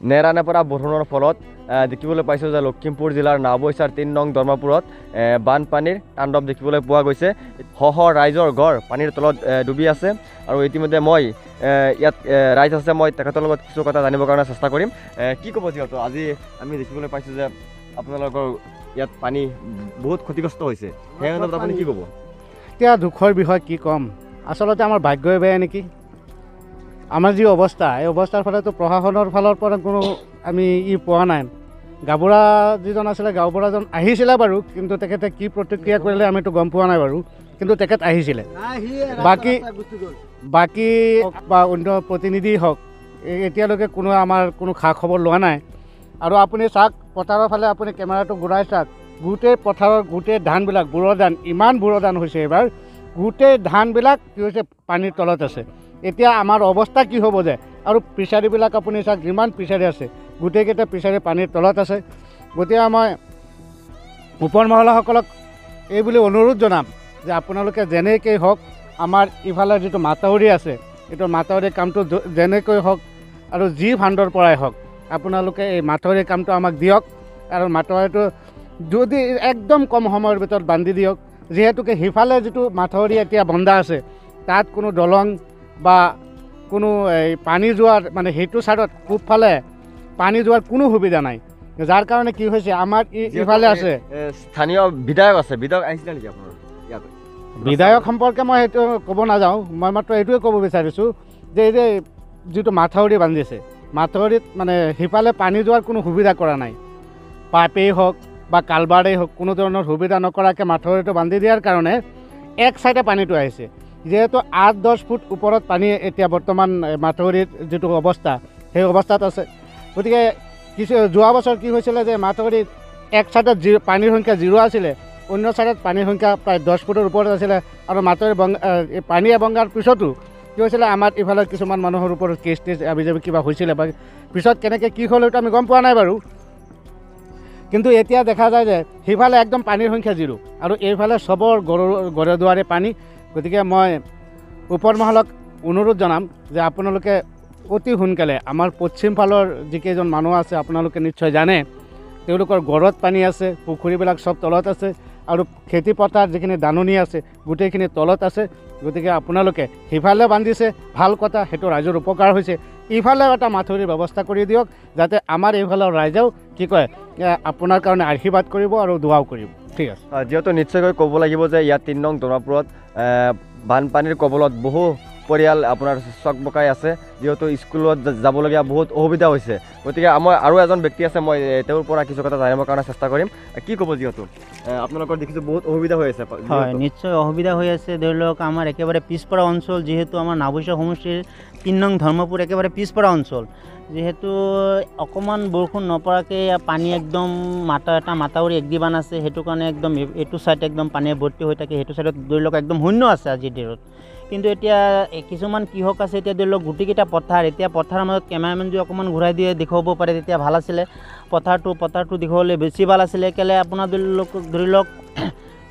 নেৰানেপেৰা বৰষুণৰ ফলত দেখিবলৈ পাইছোঁ যে লখিমপুৰ জিলাৰ নাওবৈচাৰ ৩ নং ধৰ্মাপুৰত বানপানীৰ তাণ্ডৱ দেখিবলৈ পোৱা গৈছে। শ শ ৰাইজৰ ঘৰ পানীৰ তলত ডুবি আছে আৰু ইতিমধ্যে মই ইয়াত ৰাইজ আছে, মই তেখেতৰ লগত কিছু কথা জানিবৰ কাৰণে চেষ্টা কৰিম। কি ক'ব যিহেতু আজি আমি দেখিবলৈ পাইছোঁ যে আপোনালোকৰ ইয়াত পানী বহুত ক্ষতিগ্ৰস্ত হৈছে, সেই সন্দৰ্ভত আপুনি কি ক'ব? এতিয়া দুখৰ বিষয় কি ক'ম, আচলতে আমাৰ ভাগ্যই বেয়া নেকি। আমাৰ যি অৱস্থা, এই অৱস্থাৰ ফালেতো প্ৰশাসনৰ ফালৰ পৰা কোনো আমি পোৱা নাই। গাঁওবুঢ়া যিজন আছিলে, গাঁওবুঢ়াজন আহিছিলে বাৰু, কিন্তু তেখেতে কি প্ৰতিক্ৰিয়া কৰিলে আমিতো গম পোৱা নাই বাৰু, কিন্তু তেখেত আহিছিলে। বাকী বা অন্য প্ৰতিনিধি হওক, এতিয়ালৈকে কোনো আমাৰ কোনো খা খবৰ লোৱা নাই। আৰু আপুনি চাওক পথাৰৰ ফালে, আপুনি কেমেৰাটো ঘূৰাই চাওক, গোটেই পথাৰৰ গোটেই ধানবিলাক বুৰৰ ধান, ইমান বুৰৰ ধান হৈছে এইবাৰ, গোটেই ধানবিলাক কি হৈছে পানীৰ তলত আছে। এতিয়া আমাৰ অৱস্থা কি হ'ব যে, আৰু ফিচাৰীবিলাক আপুনি চাওক, যিমান ফিচাৰী আছে গোটেইকেইটা ফিচাৰী পানীৰ তলত আছে। গতিকে মই ওপৰ মহলাসকলক এই বুলি অনুৰোধ জনাম যে আপোনালোকে যেনেকৈ হওক, আমাৰ ইফালে যিটো মাথাউৰি আছে, এইটো মাথাউৰি কামটো যেনেকৈ হওক আৰু যি ফাণ্ডৰ পৰাই হওক, আপোনালোকে এই মাথাউৰি কামটো আমাক দিয়ক। আৰু মাথাউৰিটো যদি একদম কম সময়ৰ ভিতৰত বান্ধি দিয়ক, যিহেতুকে সিফালে যিটো মাথাউৰি এতিয়া বন্ধা আছে, তাত কোনো দলং বা কোনো এই পানী যোৱাৰ মানে সেইটো ছাইডত পূবফালে পানী যোৱাৰ কোনো সুবিধা নাই, যাৰ কাৰণে কি হৈছে আমাৰ ইফালে আছে স্থানীয় বিধায়ক আছে, বিধায়ক আহিছিলে নেকি আপোনাৰ ইয়াত? বিধায়ক সম্পৰ্কে মই সেইটো ক'ব নাযাওঁ, মই মাত্ৰ এইটোৱে ক'ব বিচাৰিছোঁ যে এই যে যিটো মাথাউৰি বান্ধিছে, মাথাউৰিত মানে সিফালে পানী যোৱাৰ কোনো সুবিধা কৰা নাই। পাইপেই হওক বা কালবাৰেই হওক, কোনো ধৰণৰ সুবিধা নকৰাকৈ মাথাউৰিটো বান্ধি দিয়াৰ কাৰণে এক চাইডে পানীটো আহিছে। যিহেতু ৮-১০ ফুট ওপৰত পানী এতিয়া বৰ্তমান মাথাউৰিৰ যিটো অৱস্থা, সেই অৱস্থাত আছে। গতিকে যোৱা বছৰ কি হৈছিলে যে মাথাউৰিত এক চাইডত পানীৰ সংখ্যা 0 আছিলে, অন্য চাইডত পানীৰ সংখ্যা প্ৰায় 10 ফুটৰ ওপৰত আছিলে। আৰু মাথাউৰি পানীয়ে বংগাৰ পিছতো কি হৈছিলে, আমাৰ ইফালে কিছুমান মানুহৰ ওপৰত কেছ আবি যাবি কিবা হৈছিলে, বা পিছত কেনেকৈ কি হ'ল সেইটো আমি গম পোৱা নাই বাৰু। কিন্তু এতিয়া দেখা যায় যে সিফালে একদম পানীৰ সংখ্যা 0 আৰু এইফালে চবৰ ঘৰে দুৱাৰে পানী। গতিকে মই ওপৰ মহলক অনুৰোধ জনাম যে আপোনালোকে অতি সোনকালে, আমাৰ পশ্চিম ফালৰ যিকেইজন মানুহ আছে আপোনালোকে নিশ্চয় জানে, তেওঁলোকৰ ঘৰত পানী আছে, পুখুৰীবিলাক চব তলত আছে, আৰু খেতি পথাৰ যিখিনি দাননি আছে গোটেইখিনি তলত আছে। গতিকে আপোনালোকে সিফালে বান্ধিছে ভাল কথা, সেইটো ৰাইজৰ উপকাৰ হৈছে, ইফালেও এটা মাথাউৰিৰ ব্যৱস্থা কৰি দিয়ক, যাতে আমাৰ এইফালৰ ৰাইজেও কি কয় আপোনাৰ কাৰণে আশীৰ্বাদ কৰিব আৰু দোৱাও কৰিব। ঠিক আছে, যিহেতু নিশ্চয়কৈ ক'ব লাগিব যে ইয়াত ৩ নং ধৰ্মাপুৰত বানপানীৰ কবলত বহু পৰিয়াল আপোনাৰ চকবকাই আছে, যিহেতু স্কুলত যাবলগীয়া বহুত অসুবিধা হৈছে। গতিকে আমাৰ আৰু এজন ব্যক্তি আছে, মই তেওঁৰ পৰা কিছু কথা জানিবৰ কাৰণে চেষ্টা কৰিম। কি ক'ব, যিহেতু আপোনালোকৰ দেখিছোঁ বহুত অসুবিধা হৈ আছে? হয়, নিশ্চয় অসুবিধা হৈ আছে। ধৰি লওক আমাৰ একেবাৰে পিছপৰা অঞ্চল, যিহেতু আমাৰ নাওবৈচা সমষ্টিৰ ৩ নং ধৰ্মপুৰ একেবাৰে পিছপৰা অঞ্চল, যিহেতু অকণমান বৰষুণ নপৰাকৈ পানী একদম এটা মাথাউৰি একদিবান আছে, সেইটো কাৰণে একদম এইটো ছাইড একদম পানীয়ে ভৰ্তি হৈ থাকে, সেইটো ছাইডত ধৰি লওক একদম শূন্য আছে আজিৰ দিনত। কিন্তু এতিয়া কিছুমান কৃষক আছে, এতিয়া ধৰি লওক গোটেইকেইটা পথাৰ, এতিয়া পথাৰৰ মাজত কেমেৰামেন যদি অকণমান ঘূৰাই দিয়ে দেখুৱাব পাৰে তেতিয়া ভাল আছিলে। পথাৰটো দেখুৱালে বেছি ভাল আছিলে। কেলৈ আপোনাৰ ধৰি লওক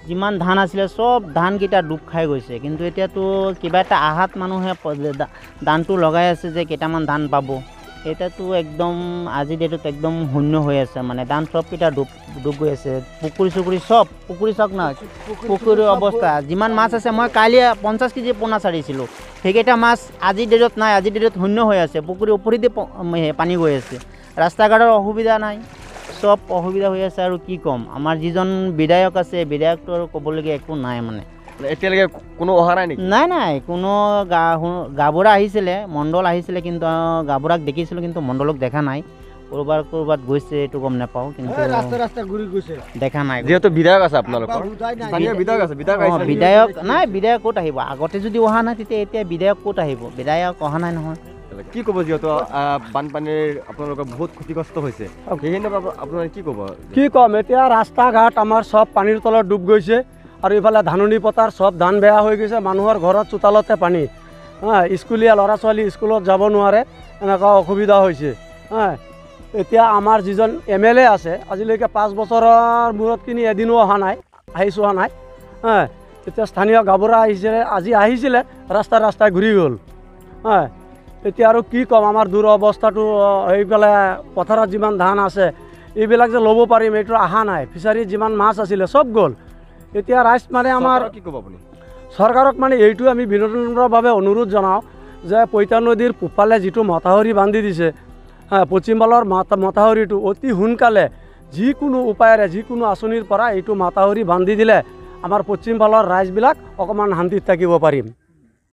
যিমান ধান আছিলে চব ধানকেইটা ডুব খাই গৈছে। কিন্তু এতিয়াতো কিবা এটা আহাত মানুহে ধানটো লগাই আছে যে কেইটামান ধান পাব, এতিয়াতো একদম আজিৰ ডেটত একদম শূন্য হৈ আছে, মানে ধান চবকেইটা ডুব গৈ আছে। পুখুৰী চাওক না, পুখুৰীৰ অৱস্থা, যিমান মাছ আছে, মই কালি 50 কেজি পোনা চাৰিছিলোঁ, সেইকেইটা মাছ আজিৰ ডেটত নাই, আজিৰ ডেটত শূন্য হৈ আছে, পুখুৰীৰ ওপৰেদি পানী গৈ আছে, ৰাস্তা ঘাটৰ অসুবিধা নাই, চব অসুবিধা হৈ আছে। আৰু কি ক'ম, আমাৰ যিজন বিধায়ক আছে, বিধায়কটো আৰু ক'বলগীয়া একো নাই। মানে এতিয়ালৈকে কোনো অহা নাই নেকি? নাই, কোনো গাঁওবুঢ়া আহিছিলে, মণ্ডল আহিছিলে, কিন্তু গাঁওবুঢ়াক দেখিছিলোঁ, কিন্তু মণ্ডলক দেখা নাই। ক'ৰবাত গৈছে এইটো গম নাপাওঁ, কিন্তু ৰাস্তা ঘূৰি গৈছে, দেখা নাই। যিহেতু বিধায়ক আছে আপোনালোকৰ, বিধায়ক নাই, বিধায়ক ক'ত আহিব? আগতে যদি অহা নাই তেতিয়া এতিয়া বিধায়ক ক'ত আহিব? বিধায়ক অহা নাই নহয়। কি ক'ব, যিহেতু বানপানীৰ আপোনালোকৰ বহুত ক্ষতিগ্ৰস্ত হৈছে, সেইখিনি আপোনালোকে কি ক'ব? কি ক'ম, এতিয়া ৰাস্তা ঘাট আমাৰ চব পানীৰ তলত ডুব গৈছে, আৰু ইফালে ধাননি পথাৰ চব ধান বেয়া হৈ গৈছে, মানুহৰ ঘৰত চোতালতে পানী। স্কুলীয়া ল'ৰা ছোৱালী স্কুলত যাব নোৱাৰে, এনেকুৱা অসুবিধা হৈছে। এতিয়া আমাৰ যিজন MLA আছে, আজিলৈকে 5 বছৰৰ মূৰত কিনি এদিনো অহা নাই। এতিয়া স্থানীয় গাঁওবুঢ়া আজি আহিছিলে, ৰাস্তাই ঘূৰি গ'ল। এতিয়া আৰু কি ক'ম, আমাৰ দুৰৱস্থাটো এইফালে পথাৰত যিমান ধান আছে এইবিলাক যে ল'ব পাৰিম এইটো আশা নাই। ফিচাৰীত যিমান মাছ আছিলে চব গ'ল। এতিয়া ৰাইজ মানে আমাৰ কি ক'ব আপুনি? চৰকাৰক মানে এইটো আমি বিনম্ৰভাৱে অনুৰোধ জনাওঁ যে পইতা নদীৰ পূবফালে যিটো মথাউৰি বান্ধি দিছে, পশ্চিমফালৰ মথাউৰিটো অতি সোনকালে যিকোনো উপায়েৰে যিকোনো আঁচনিৰ পৰা এইটো মথাউৰি বান্ধি দিলে আমাৰ পশ্চিমফালৰ ৰাইজবিলাক অকণমান শান্তিত থাকিব পাৰিম।